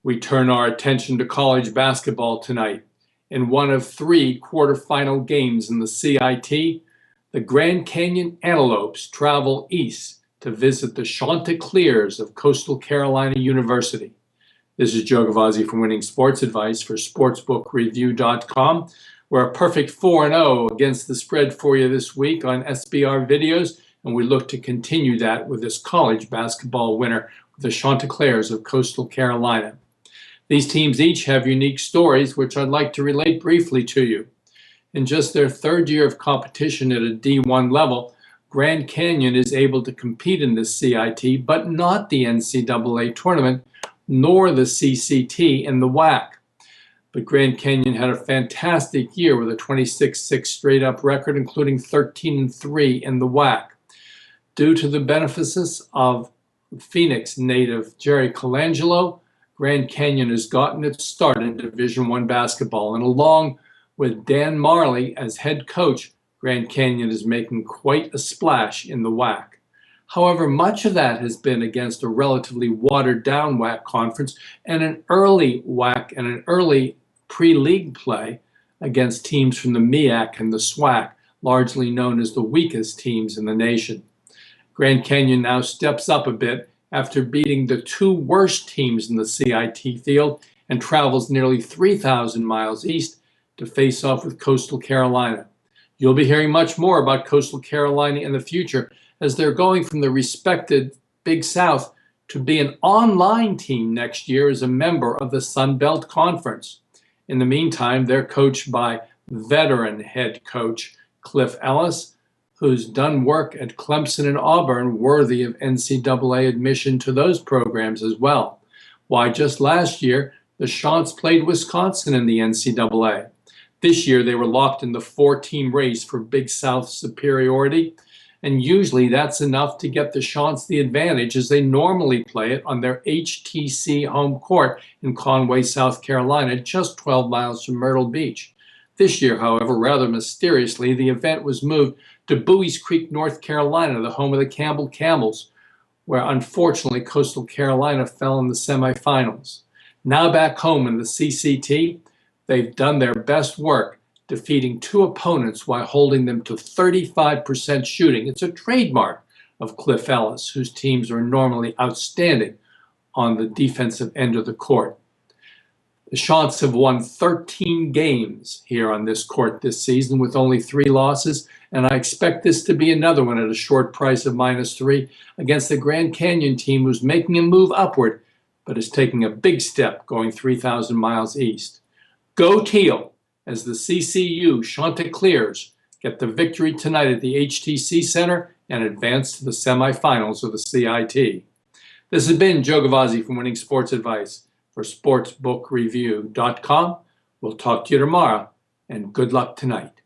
We turn our attention to college basketball tonight. In one of 3 quarterfinal games in the CIT, the Grand Canyon Antelopes travel east to visit the Chanticleers of Coastal Carolina University. This is Joe Gavazzi from Winning Sports Advice for SportsbookReview.com. We're a perfect 4-0 against the spread for you this week on SBR videos, and we look to continue that with this college basketball winner, the Chanticleers of Coastal Carolina. These teams each have unique stories, which I'd like to relate briefly to you. In just their 3rd year of competition at a D1 level, Grand Canyon is able to compete in the CIT, but not the NCAA tournament, nor the CCT and the WAC. But Grand Canyon had a fantastic year with a 26-6 straight-up record, including 13-3 in the WAC. Due to the beneficence of Phoenix native Jerry Colangelo, Grand Canyon has gotten its start in Division I basketball, and along with Dan Marley as head coach, Grand Canyon is making quite a splash in the WAC. However, much of that has been against a relatively watered-down WAC conference and an early WAC and an early pre-league play against teams from the MEAC and the SWAC, largely known as the weakest teams in the nation. Grand Canyon now steps up a bit after beating the 2 worst teams in the CIT field and travels nearly 3,000 miles east to face off with Coastal Carolina. You'll be hearing much more about Coastal Carolina in the future, as they're going from the respected Big South to be an online team next year as a member of the Sun Belt Conference. In the meantime, they're coached by veteran head coach Cliff Ellis, who's done work at Clemson and Auburn worthy of NCAA admission to those programs as well. Why, just last year, the Chants played Wisconsin in the NCAA. This year, they were locked in the 4-team race for Big South superiority, and usually that's enough to get the Chants the advantage, as they normally play it on their HTC home court in Conway, South Carolina, just 12 miles from Myrtle Beach. This year, however, rather mysteriously, the event was moved to Bowie's Creek, North Carolina, the home of the Campbell Camels, where unfortunately Coastal Carolina fell in the semifinals. Now back home in the CCT, they've done their best work, defeating 2 opponents while holding them to 35% shooting. It's a trademark of Cliff Ellis, whose teams are normally outstanding on the defensive end of the court. The Chants have won 13 games here on this court this season with only 3 losses, and I expect this to be another one at a short price of -3 against the Grand Canyon team, who's making a move upward, but is taking a big step going 3,000 miles east. Go Teal, as the CCU Chanticleers get the victory tonight at the HTC Center and advance to the semifinals of the CIT. This has been Joe Gavazzi from Winning Sports Advice for SportsbookReview.com. We'll talk to you tomorrow, and good luck tonight.